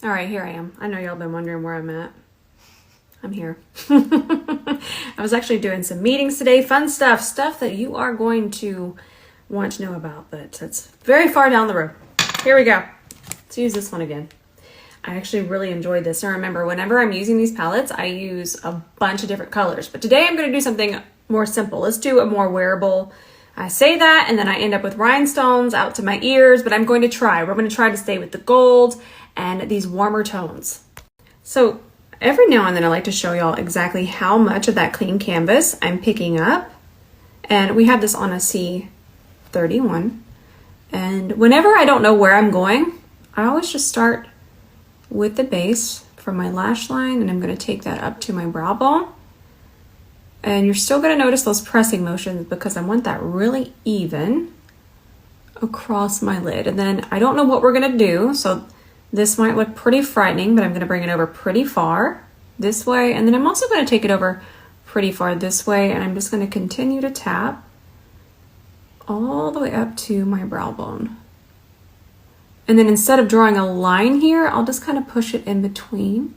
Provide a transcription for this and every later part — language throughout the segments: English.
All right, here I am. I know y'all been wondering where I'm at. I'm here. I was actually doing some meetings today, fun stuff that you are going to want to know about, but it's very far down the road. Here we go. Let's use this one again. I actually really enjoyed this. And remember, whenever I'm using these palettes, I use a bunch of different colors, but today I'm going to do something more simple. Let's do a more wearable. I say that and then I end up with rhinestones out to my ears, but I'm going to try. We're going to try to stay with the gold and these warmer tones. So every now and then I like to show y'all exactly how much of that clean canvas I'm picking up. And we have this on a C31. And whenever I don't know where I'm going, I always just start with the base from my lash line, and I'm going to take that up to my brow bone. And you're still going to notice those pressing motions because I want that really even across my lid. And then I don't know what we're going to do, so this might look pretty frightening, but I'm going to bring it over pretty far this way. And then I'm also going to take it over pretty far this way. And I'm just going to continue to tap all the way up to my brow bone. And then instead of drawing a line here, I'll just kind of push it in between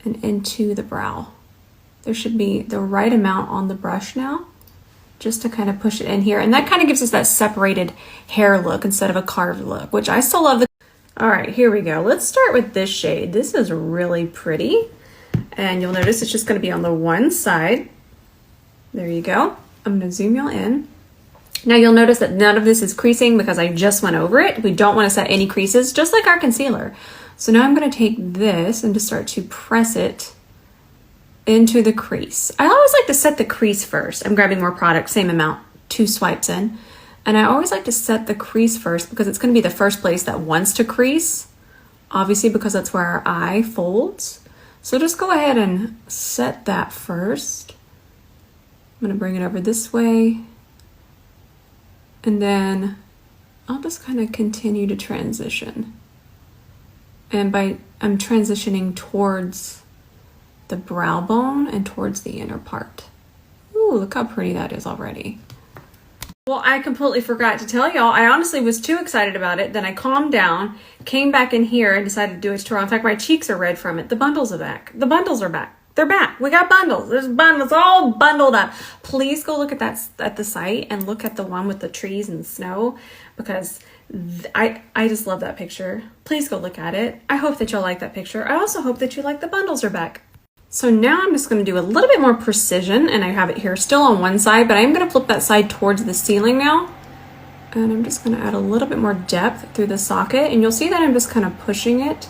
and into the brow. There should be the right amount on the brush now, just to kind of push it in here. And that kind of gives us that separated hair look instead of a carved look, which I still love. All right, here we go. Let's start with this shade. This is really pretty. And you'll notice it's just gonna be on the one side. There you go. I'm gonna zoom y'all in. Now you'll notice that none of this is creasing because I just went over it. We don't wanna set any creases, just like our concealer. So now I'm gonna take this and just start to press it into the crease. I always like to set the crease first. I'm grabbing more product, same amount, 2 swipes in. And I always like to set the crease first because it's going to be the first place that wants to crease, obviously because that's where our eye folds. So just go ahead and set that first. I'm going to bring it over this way. And then I'll just kind of continue to transition. And I'm transitioning towards the brow bone and towards the inner part. Ooh, look how pretty that is already. Well, I completely forgot to tell y'all, I honestly was too excited about it. Then I calmed down, came back in here and decided to do a tutorial. In fact, my cheeks are red from it. The bundles are back. The bundles are back. They're back. We got bundles. There's bundles all bundled up. Please go look at that at the site and look at the one with the trees and snow because I just love that picture. Please go look at it. I hope that you'll like that picture. I also hope that you like the bundles are back. So now I'm just going to do a little bit more precision, and I have it here still on one side, but I'm going to flip that side towards the ceiling now. And I'm just going to add a little bit more depth through the socket, and you'll see that I'm just kind of pushing it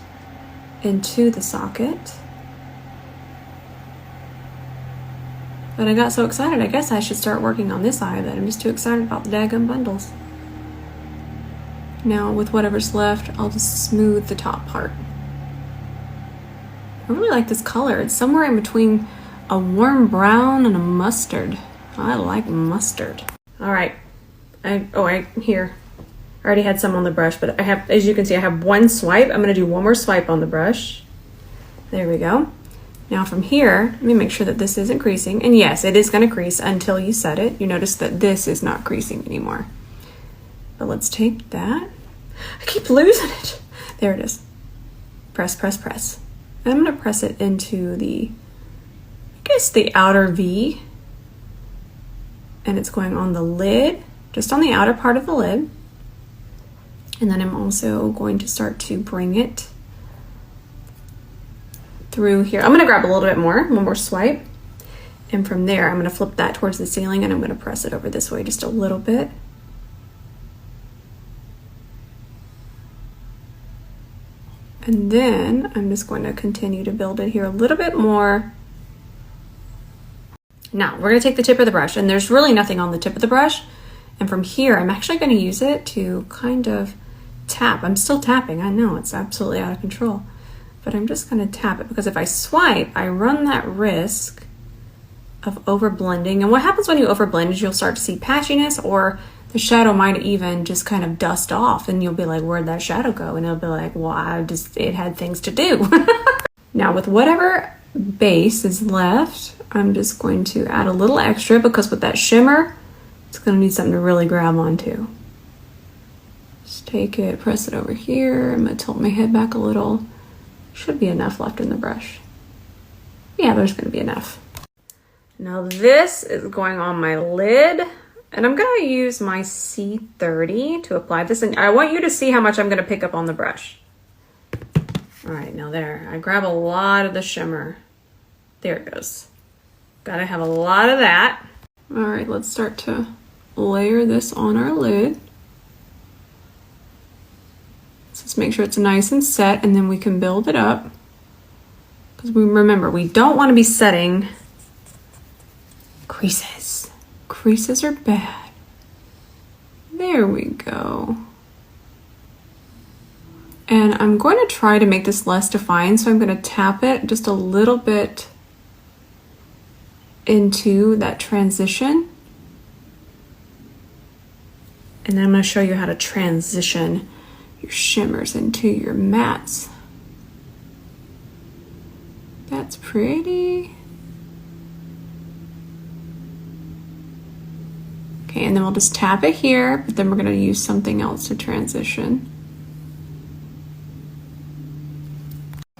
into the socket. But I got so excited, I guess I should start working on this eye, but I'm just too excited about the daggum bundles. Now with whatever's left, I'll just smooth the top part. I really like this color. It's somewhere in between a warm brown and a mustard. I like mustard. All right. Here. I already had some on the brush, but I have, as you can see, I have one swipe. I'm going to do one more swipe on the brush. There we go. Now from here, let me make sure that this isn't creasing. And yes, it is going to crease until you set it. You notice that this is not creasing anymore. But let's take that. I keep losing it. There it is. Press, press, press. And I'm going to press it into the, I guess, the outer V. And it's going on the lid, just on the outer part of the lid. And then I'm also going to start to bring it through here. I'm going to grab a little bit more, one more swipe. And from there, I'm going to flip that towards the ceiling and I'm going to press it over this way just a little bit. And then I'm just going to continue to build it here a little bit more. Now we're going to take the tip of the brush, and there's really nothing on the tip of the brush. And from here, I'm actually going to use it to kind of tap. I'm still tapping. I know it's absolutely out of control, but I'm just going to tap it because if I swipe, I run that risk of over blending. And what happens when you over blend is you'll start to see patchiness, or the shadow might even just kind of dust off and you'll be like, where'd that shadow go? And it'll be like, well, it had things to do. Now with whatever base is left, I'm just going to add a little extra because with that shimmer, it's going to need something to really grab onto. Just take it, press it over here. I'm going to tilt my head back a little. Should be enough left in the brush. Yeah, there's gonna be enough. Now this is going on my lid, and I'm gonna use my C30 to apply this, and I want you to see how much I'm gonna pick up on the brush. All right, now there, I grab a lot of the shimmer. There it goes. Gotta have a lot of that. All right, let's start to layer this on our lid. Let's just make sure it's nice and set, and then we can build it up. Because remember, we don't want to be setting creases. Creases are bad. There we go. And I'm going to try to make this less defined, so I'm going to tap it just a little bit into that transition. And then I'm going to show you how to transition your shimmers into your mattes. That's pretty. Okay, and then we'll just tap it here, but then we're going to use something else to transition.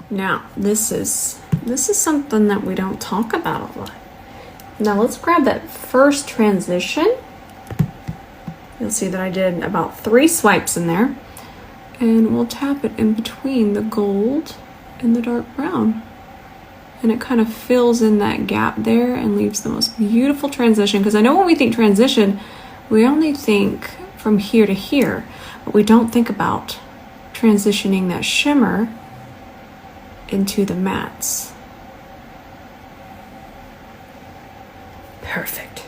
Now, this is something that we don't talk about a lot. Now let's grab that first transition. You'll see that I did about 3 swipes in there. And we'll tap it in between the gold and the dark brown. And it kind of fills in that gap there and leaves the most beautiful transition. Because I know when we think transition, we only think from here to here, but we don't think about transitioning that shimmer into the mattes. Perfect.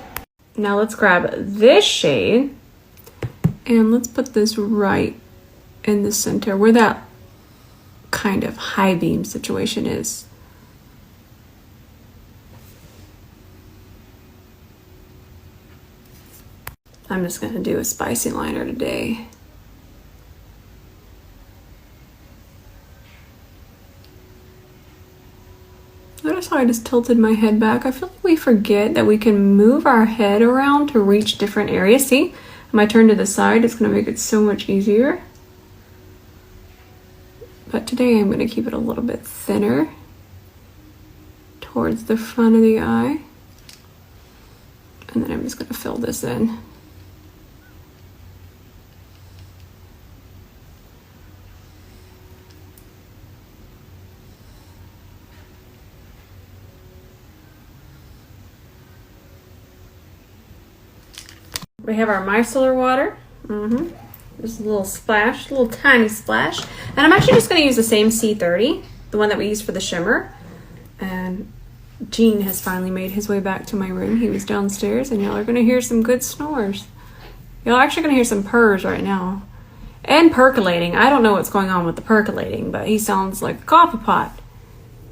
Now let's grab this shade and let's put this right in the center where that kind of high beam situation is. I'm just gonna do a spicy liner today. Notice how I just tilted my head back. I feel like we forget that we can move our head around to reach different areas. See, when I turn to the side, it's gonna make it so much easier. But today I'm gonna keep it a little bit thinner towards the front of the eye. And then I'm just gonna fill this in. We have our micellar water. Just a little splash, a little tiny splash. And I'm actually just going to use the same C30, the one that we used for the shimmer. And Gene has finally made his way back to my room. He was downstairs, and y'all are going to hear some good snores. Y'all are actually going to hear some purrs right now. And percolating. I don't know what's going on with the percolating, but he sounds like a coffee pot.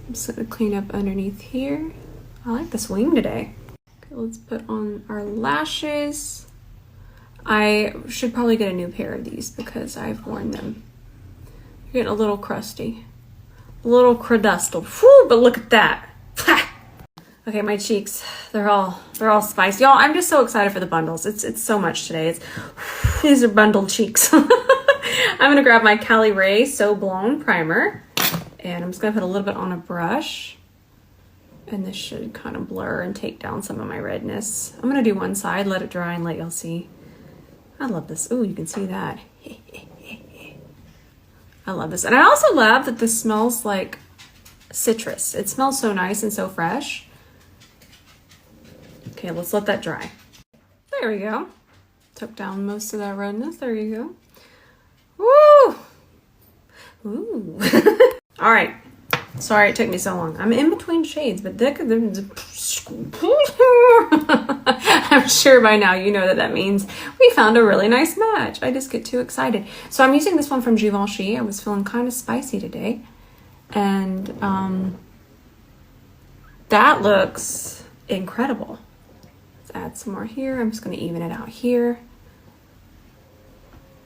I'm just going to clean up underneath here. I like this wing today. Okay, let's put on our lashes. I should probably get a new pair of these because I've worn them. They're getting a little crusty. A little crudustal. Whew, but look at that. Okay, my cheeks, they're all spiced. Y'all, I'm just so excited for the bundles. It's so much today. These are bundled cheeks. I'm gonna grab my Kylie Ray So Blown primer, and I'm just gonna put a little bit on a brush. And this should kind of blur and take down some of my redness. I'm gonna do one side, let it dry, and let y'all see. I love this. Oh, you can see that. I love this. And I also love that this smells like citrus. It smells so nice and so fresh. Okay, let's let that dry. There we go. Took down most of that redness. There you go. Woo! Ooh. All right. Sorry it took me so long. I'm in between shades, but I'm sure by now you know that means we found a really nice match. I just get too excited. So I'm using this one from Givenchy. I was feeling kind of spicy today. And that looks incredible. Let's add some more here. I'm just going to even it out here.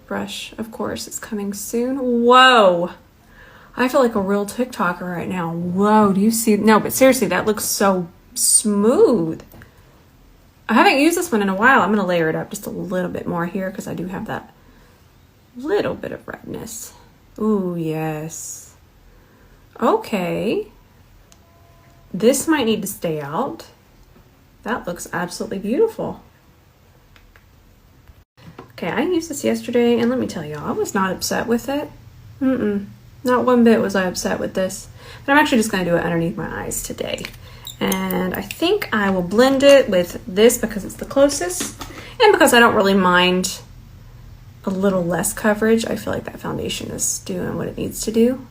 Brush, of course, is coming soon. Whoa! I feel like a real TikToker right now. Whoa, do you see? No, but seriously, that looks so smooth. I haven't used this one in a while. I'm going to layer it up just a little bit more here because I do have that little bit of redness. Ooh, yes. Okay. This might need to stay out. That looks absolutely beautiful. Okay, I used this yesterday, and let me tell you, I was not upset with it. Not one bit was I upset with this. But I'm actually just going to do it underneath my eyes today. And I think I will blend it with this because it's the closest. And because I don't really mind a little less coverage. I feel like that foundation is doing what it needs to do.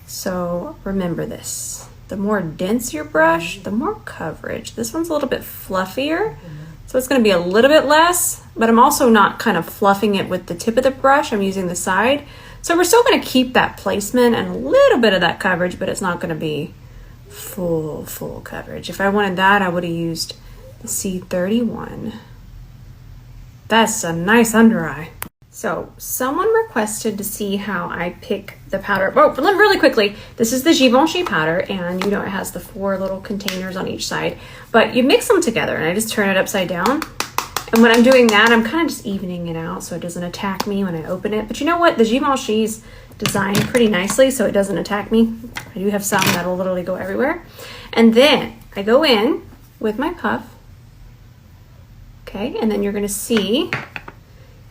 So remember this. The more dense your brush, the more coverage. This one's a little bit fluffier, so it's going to be a little bit less, but I'm also not kind of fluffing it with the tip of the brush. I'm using the side. So we're still going to keep that placement and a little bit of that coverage, but it's not going to be full coverage. If I wanted that, I would have used the C31. That's a nice under eye. So someone requested to see how I pick the powder. Oh, really quickly, this is the Givenchy powder, and you know it has the 4 little containers on each side, but you mix them together, and I just turn it upside down. And when I'm doing that, I'm kind of just evening it out so it doesn't attack me when I open it. But you know what? The Givenchy's designed pretty nicely so it doesn't attack me. I do have some that'll literally go everywhere. And then I go in with my puff. Okay, and then you're gonna see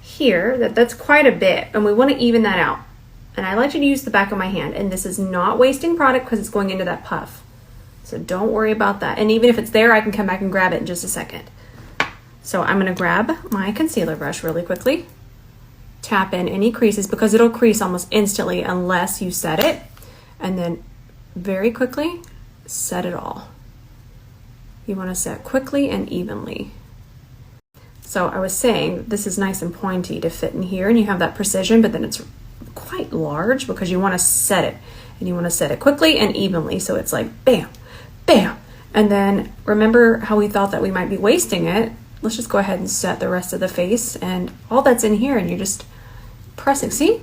here that's quite a bit, and we want to even that out. And I like to use the back of my hand, and this is not wasting product because it's going into that puff, so don't worry about that. And even if it's there, I can come back and grab it in just a second. So I'm going to grab my concealer brush really quickly, tap in any creases because it'll crease almost instantly unless you set it, and then very quickly set it all. You want to set quickly and evenly. So I was saying this is nice and pointy to fit in here, and you have that precision, but then it's quite large because you want to set it, and you want to set it quickly and evenly, so it's like bam, bam. And then remember how we thought that we might be wasting it. Let's just go ahead and set the rest of the face and all that's in here, and you're just pressing. See?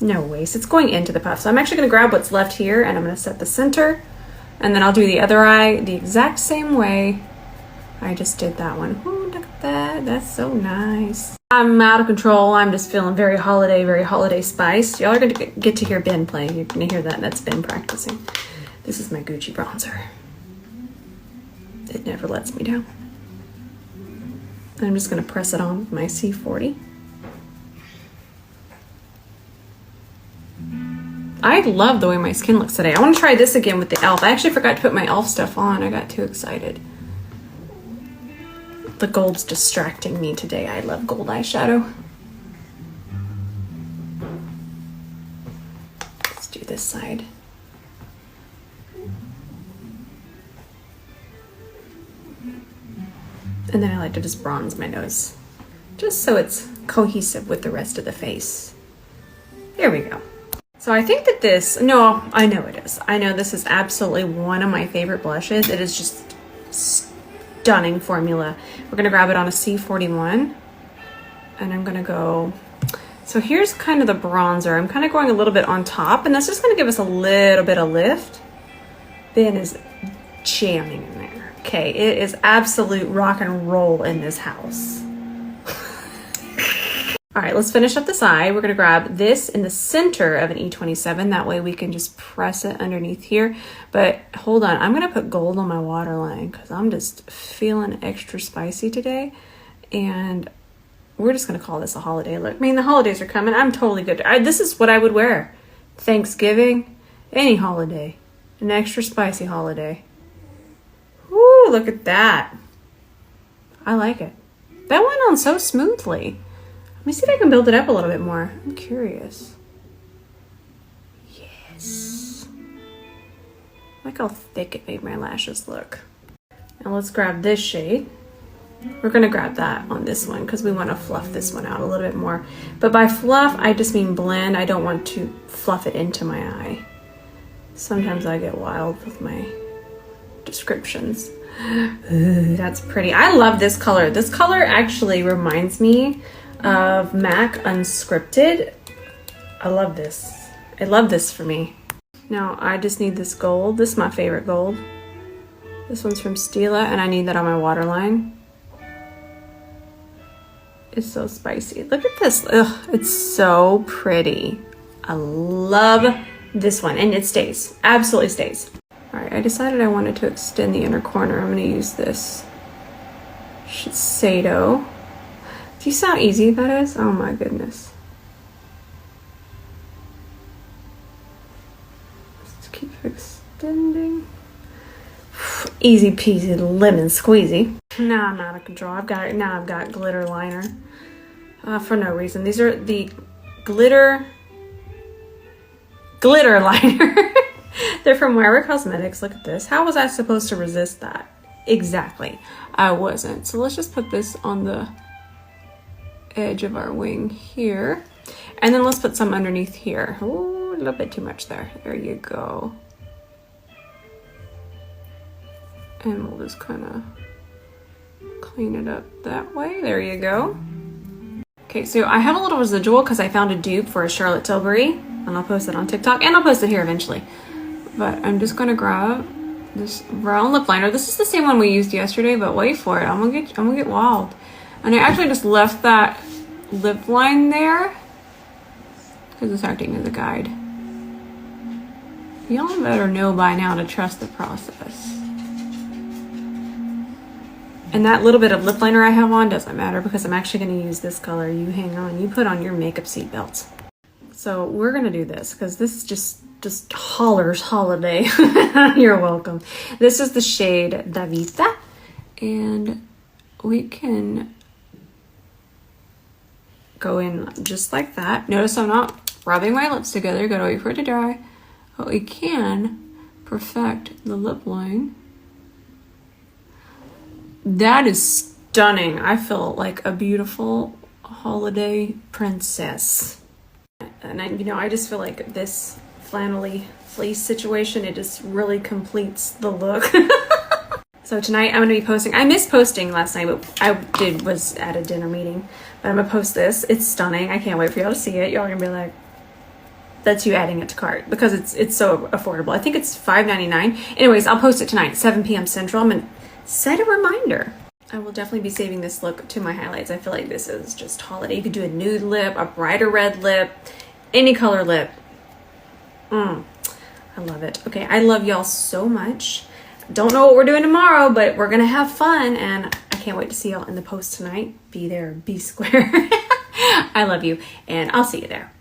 No waste. It's going into the puff. So I'm actually going to grab what's left here, and I'm going to set the center, and then I'll do the other eye the exact same way I just did that one. Ooh, look at that. That's so nice. I'm out of control. I'm just feeling very holiday spiced. Y'all are going to get to hear Ben play. You're going to hear that. That's Ben practicing. This is my Gucci bronzer. It never lets me down. I'm just going to press it on with my C40. I love the way my skin looks today. I want to try this again with the e.l.f. I actually forgot to put my e.l.f. stuff on. I got too excited. The gold's distracting me today. I love gold eyeshadow. Let's do this side. And then I like to just bronze my nose, just so it's cohesive with the rest of the face. There we go. So I think that this, no, I know it is. I know this is absolutely one of my favorite blushes. It is just stunning formula. We're gonna grab it on a C41, and I'm gonna go, so here's kind of the bronzer. I'm kind of going a little bit on top, and that's just gonna give us a little bit of lift. Ben is jamming in there. Okay, it is absolute rock and roll in this house. All right, let's finish up this eye. We're gonna grab this in the center of an E27. That way we can just press it underneath here. But hold on, I'm gonna put gold on my waterline because I'm just feeling extra spicy today. And we're just gonna call this a holiday look. I mean, the holidays are coming. I'm totally good. This is what I would wear. Thanksgiving, any holiday, an extra spicy holiday. Woo, look at that. I like it. That went on so smoothly. Let me see if I can build it up a little bit more. I'm curious. Yes. Look how thick it made my lashes look. Now let's grab this shade. We're gonna grab that on this one because we want to fluff this one out a little bit more. But by fluff, I just mean blend. I don't want to fluff it into my eye. Sometimes I get wild with my descriptions. Ooh, that's pretty. I love this color. This color actually reminds me of MAC Unscripted. I love this. I love this for me. Now I just need this gold. This is my favorite gold. This one's from Stila, and I need that on my waterline. It's so spicy. Look at this. Ugh, it's so pretty. I love this one, and it stays, absolutely stays. All right, I decided I wanted to extend the inner corner. I'm gonna use this Eyeshadow. Do you see how easy that is? Oh my goodness. Just keep extending. Easy peasy lemon squeezy. Now I'm out of control. I've got glitter liner for no reason. These are the glitter liner. They're from Kylie Cosmetics. Look at this. How was I supposed to resist that? Exactly. I wasn't. So let's just put this on the edge of our wing here. And then let's put some underneath here. Ooh, a little bit too much there. There you go. And we'll just kind of clean it up that way. There you go. Okay, so I have a little residual because I found a dupe for a Charlotte Tilbury, and I'll post it on TikTok, and I'll post it here eventually. But I'm just gonna grab this brown lip liner. This is the same one we used yesterday, but wait for it. I'm gonna get wild. And I actually just left that lip line there because it's acting as a guide. Y'all better know by now to trust the process. And that little bit of lip liner I have on doesn't matter because I'm actually going to use this color. You hang on. You put on your makeup seatbelts. So we're going to do this because this is just hollers holiday. You're welcome. This is the shade Davita. And we can go in just like that. Notice I'm not rubbing my lips together. Gotta wait for it to dry. But we can perfect the lip line. That is stunning. I feel like a beautiful holiday princess. And I just feel like this flannelly fleece situation, it just really completes the look. So tonight I'm going to be posting. I missed posting last night, but was at a dinner meeting. But I'm going to post this. It's stunning. I can't wait for y'all to see it. Y'all are going to be like, that's you adding it to cart because it's so affordable. I think it's $5.99. Anyways, I'll post it tonight, 7 p.m. Central. I'm going to set a reminder. I will definitely be saving this look to my highlights. I feel like this is just holiday. You could do a nude lip, a brighter red lip, any color lip. I love it. Okay, I love y'all so much. Don't know what we're doing tomorrow, but we're gonna have fun, and I can't wait to see y'all in the post tonight. Be there, be square. I love you, and I'll see you there.